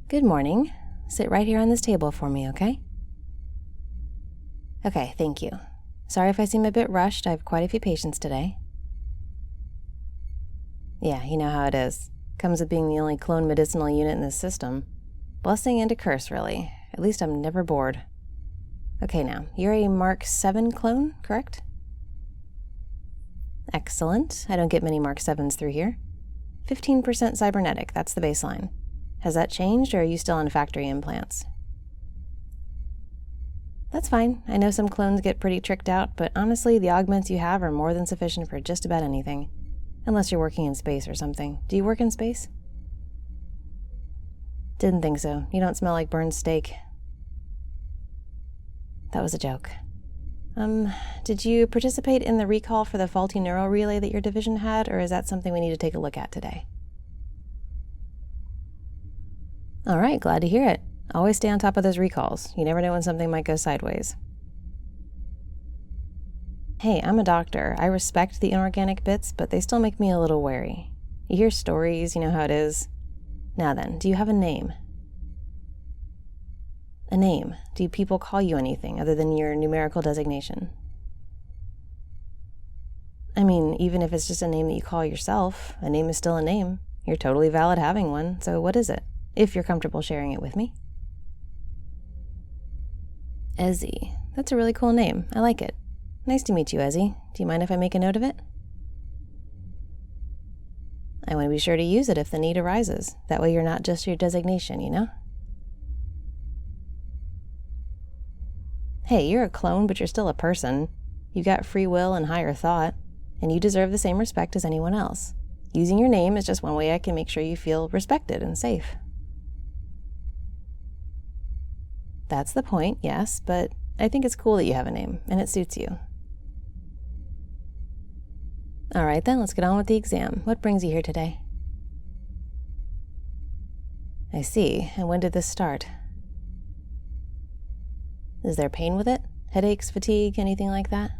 Good morning. Sit right here on this table for me, okay? Okay, thank you. Sorry if I seem a bit rushed. I have quite a few patients today. Yeah, you know how it is. Comes with being the only clone medicinal unit in this system. Blessing and a curse, really. At least I'm never bored. Okay, now, you're a Mark 7 clone, correct? Excellent. I don't get many Mark 7s through here. 15% cybernetic, that's the baseline. Has that changed, or are you still on factory implants? That's fine. I know some clones get pretty tricked out, but honestly, the augments you have are more than sufficient for just about anything. Unless you're working in space or something. Do you work in space? Didn't think so. You don't smell like burned steak. That was a joke. Did you participate in the recall for the faulty neural relay that your division had, or is that something we need to take a look at today? All right, glad to hear it. Always stay on top of those recalls. You never know when something might go sideways. Hey, I'm a doctor. I respect the inorganic bits, but they still make me a little wary. You hear stories, you know how it is. Now then, do you have a name? A name. Do people call you anything other than your numerical designation? I mean, even if it's just a name that you call yourself, a name is still a name. You're totally valid having one, so what is it? If you're comfortable sharing it with me. Ezzy. That's a really cool name. I like it. Nice to meet you, Ezzy. Do you mind if I make a note of it? I want to be sure to use it if the need arises. That way you're not just your designation, you know? Hey, you're a clone, but you're still a person. You got free will and higher thought, and you deserve the same respect as anyone else. Using your name is just one way I can make sure you feel respected and safe. That's the point, yes, but I think it's cool that you have a name, and it suits you. All right then, let's get on with the exam. What brings you here today? I see, and when did this start? Is there pain with it? Headaches, fatigue, anything like that?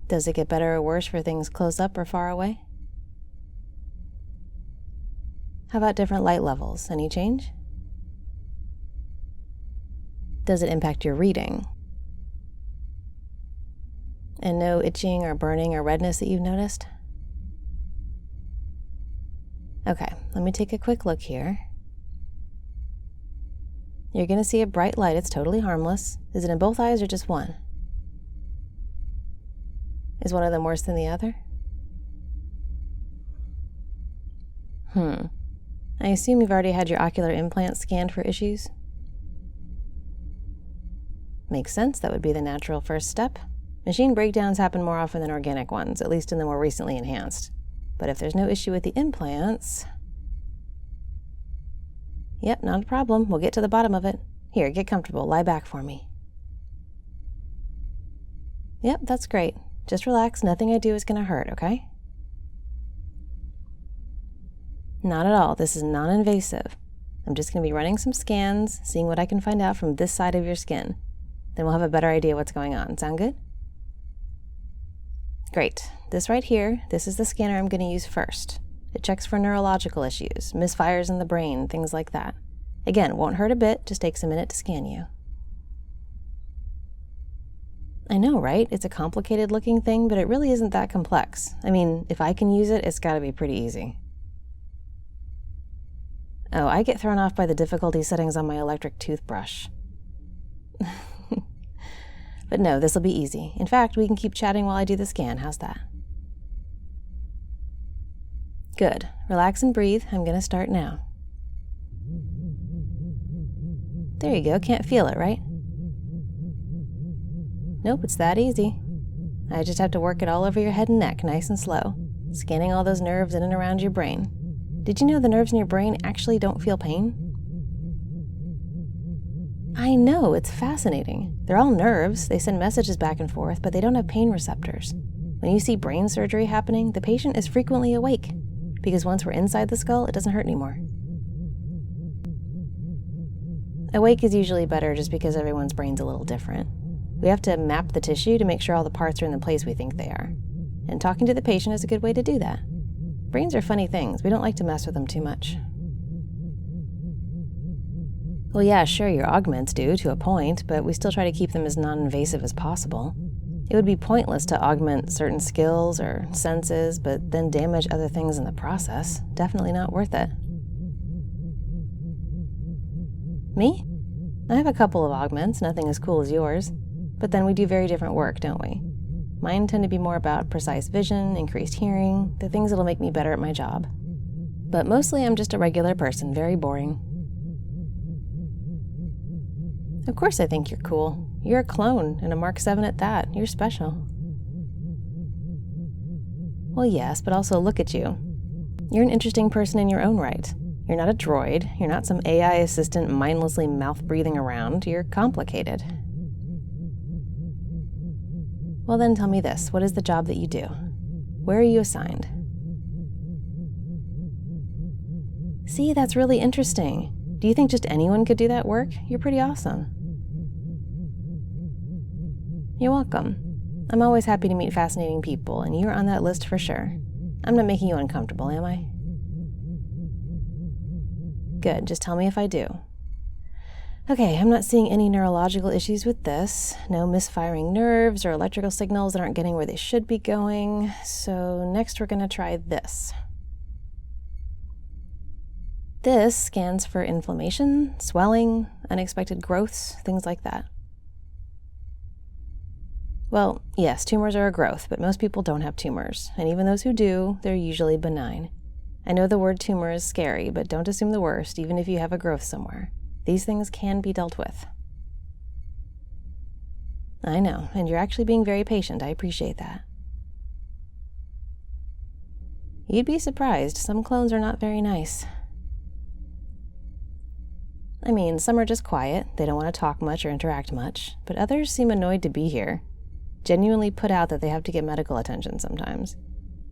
Does it get better or worse for things close up or far away? How about different light levels? Any change? Does it impact your reading? And no itching or burning or redness that you've noticed? Okay, let me take a quick look here. You're going to see a bright light. It's totally harmless. Is it in both eyes or just one? Is one of them worse than the other? I assume you've already had your ocular implant scanned for issues? Makes sense. That would be the natural first step. Machine breakdowns happen more often than organic ones, at least in the more recently enhanced. But if there's no issue with the implants... Yep, not a problem. We'll get to the bottom of it. Here, get comfortable. Lie back for me. Yep, that's great. Just relax. Nothing I do is going to hurt, okay? Not at all. This is non-invasive. I'm just going to be running some scans, seeing what I can find out from this side of your skin. Then we'll have a better idea what's going on. Sound good? Great. This right here, this is the scanner I'm going to use first. It checks for neurological issues, misfires in the brain, things like that. Again, won't hurt a bit, just takes a minute to scan you. I know, right? It's a complicated looking thing, but it really isn't that complex. I mean, if I can use it, it's got to be pretty easy. Oh, I get thrown off by the difficulty settings on my electric toothbrush. But no, this'll be easy. In fact, we can keep chatting while I do the scan. How's that? Good. Relax and breathe. I'm going to start now. There you go. Can't feel it, right? Nope, it's that easy. I just have to work it all over your head and neck, nice and slow, scanning all those nerves in and around your brain. Did you know the nerves in your brain actually don't feel pain? I know, it's fascinating. They're all nerves. They send messages back and forth, but they don't have pain receptors. When you see brain surgery happening, the patient is frequently awake, because once we're inside the skull, it doesn't hurt anymore. Awake is usually better just because everyone's brain's a little different. We have to map the tissue to make sure all the parts are in the place we think they are. And talking to the patient is a good way to do that. Brains are funny things. We don't like to mess with them too much. Well, yeah, sure, your augments do to a point, but we still try to keep them as non-invasive as possible. It would be pointless to augment certain skills or senses, but then damage other things in the process. Definitely not worth it. Me? I have a couple of augments, nothing as cool as yours. But then we do very different work, don't we? Mine tend to be more about precise vision, increased hearing, the things that'll make me better at my job. But mostly I'm just a regular person, very boring. Of course I think you're cool. You're a clone, and a Mark 7 at that. You're special. Well, yes, but also look at you. You're an interesting person in your own right. You're not a droid. You're not some AI assistant mindlessly mouth-breathing around. You're complicated. Well then tell me this. What is the job that you do? Where are you assigned? See, that's really interesting. Do you think just anyone could do that work? You're pretty awesome. You're welcome. I'm always happy to meet fascinating people, and you're on that list for sure. I'm not making you uncomfortable, am I? Good, just tell me if I do. Okay, I'm not seeing any neurological issues with this. No misfiring nerves or electrical signals that aren't getting where they should be going. So next we're going to try this. This scans for inflammation, swelling, unexpected growths, things like that. Well, yes, tumors are a growth, but most people don't have tumors. And even those who do, they're usually benign. I know the word tumor is scary, but don't assume the worst, even if you have a growth somewhere. These things can be dealt with. I know, and you're actually being very patient. I appreciate that. You'd be surprised. Some clones are not very nice. I mean, some are just quiet. They don't want to talk much or interact much, but others seem annoyed to be here. Genuinely put out that they have to get medical attention sometimes.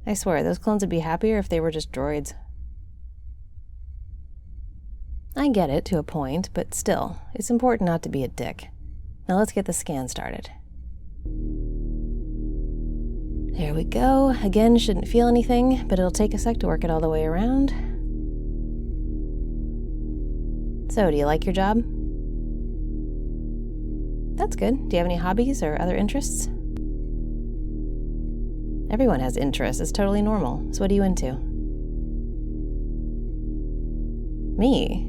I swear, those clones would be happier if they were just droids. I get it to a point, but still, it's important not to be a dick. Now let's get the scan started. There we go. Again, shouldn't feel anything, but it'll take a sec to work it all the way around. So, do you like your job? That's good. Do you have any hobbies or other interests? Everyone has interests. It's totally normal. So what are you into? Me?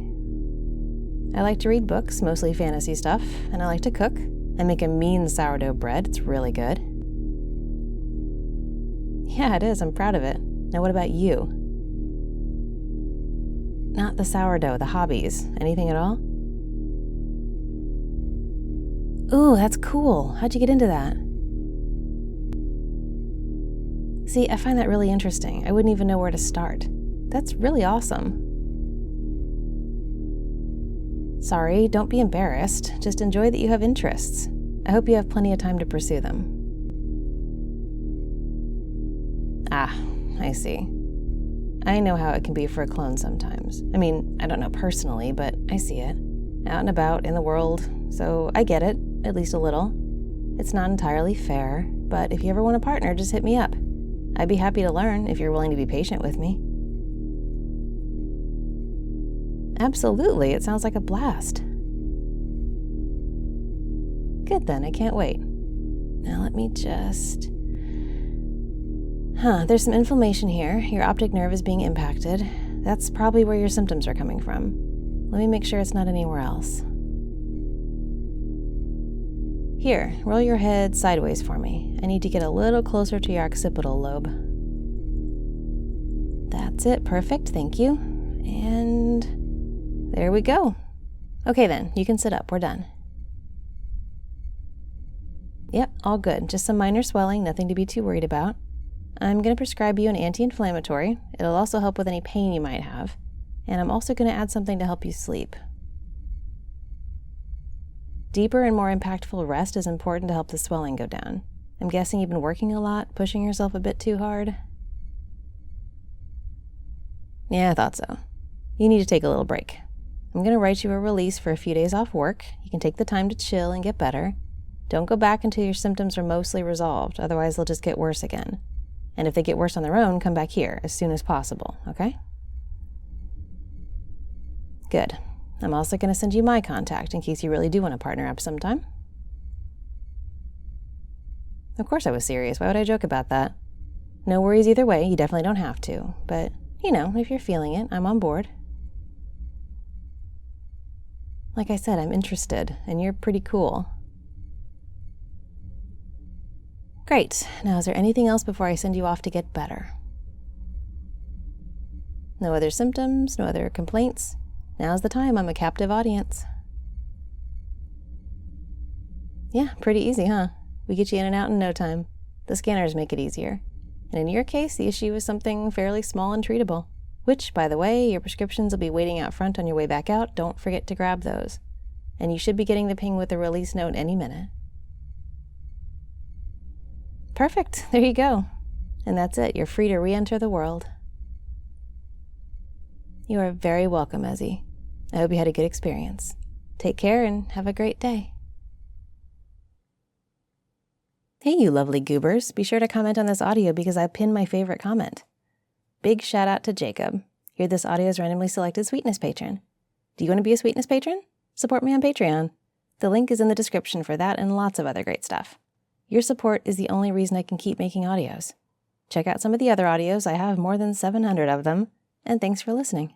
I like to read books, mostly fantasy stuff, and I like to cook. I make a mean sourdough bread. It's really good. Yeah, it is. I'm proud of it. Now what about you? Not the sourdough, the hobbies. Anything at all? Ooh, that's cool. How'd you get into that? See, I find that really interesting. I wouldn't even know where to start. That's really awesome. Sorry, don't be embarrassed. Just enjoy that you have interests. I hope you have plenty of time to pursue them. Ah, I see. I know how it can be for a clone sometimes. I mean, I don't know personally, but I see it. Out and about in the world, so I get it, at least a little. It's not entirely fair, but if you ever want a partner, just hit me up. I'd be happy to learn if you're willing to be patient with me. Absolutely, it sounds like a blast. Good then, I can't wait. Now let me just... there's some inflammation here. Your optic nerve is being impacted. That's probably where your symptoms are coming from. Let me make sure it's not anywhere else. Here, roll your head sideways for me. I need to get a little closer to your occipital lobe. That's it, perfect, thank you. And there we go. Okay then, you can sit up, we're done. Yep, all good. Just some minor swelling, nothing to be too worried about. I'm going to prescribe you an anti-inflammatory. It'll also help with any pain you might have. And I'm also going to add something to help you sleep. Deeper and more impactful rest is important to help the swelling go down. I'm guessing you've been working a lot, pushing yourself a bit too hard. Yeah, I thought so. You need to take a little break. I'm going to write you a release for a few days off work. You can take the time to chill and get better. Don't go back until your symptoms are mostly resolved, otherwise they'll just get worse again. And if they get worse on their own, come back here as soon as possible, okay? Good. I'm also going to send you my contact in case you really do want to partner up sometime. Of course I was serious. Why would I joke about that? No worries either way. You definitely don't have to. But, if you're feeling it, I'm on board. Like I said, I'm interested, and you're pretty cool. Great. Now, is there anything else before I send you off to get better? No other symptoms, no other complaints. Now's the time. I'm a captive audience. Yeah, pretty easy, huh? We get you in and out in no time. The scanners make it easier. And in your case, the issue is something fairly small and treatable. Which, by the way, your prescriptions will be waiting out front on your way back out. Don't forget to grab those. And you should be getting the ping with the release note any minute. Perfect. There you go. And that's it. You're free to re-enter the world. You are very welcome, Ezzy. I hope you had a good experience. Take care and have a great day. Hey, you lovely goobers. Be sure to comment on this audio because I pinned my favorite comment. Big shout out to Jacob. You're this audio's randomly selected Sweetness patron. Do you want to be a Sweetness patron? Support me on Patreon. The link is in the description for that and lots of other great stuff. Your support is the only reason I can keep making audios. Check out some of the other audios. I have more than 700 of them. And thanks for listening.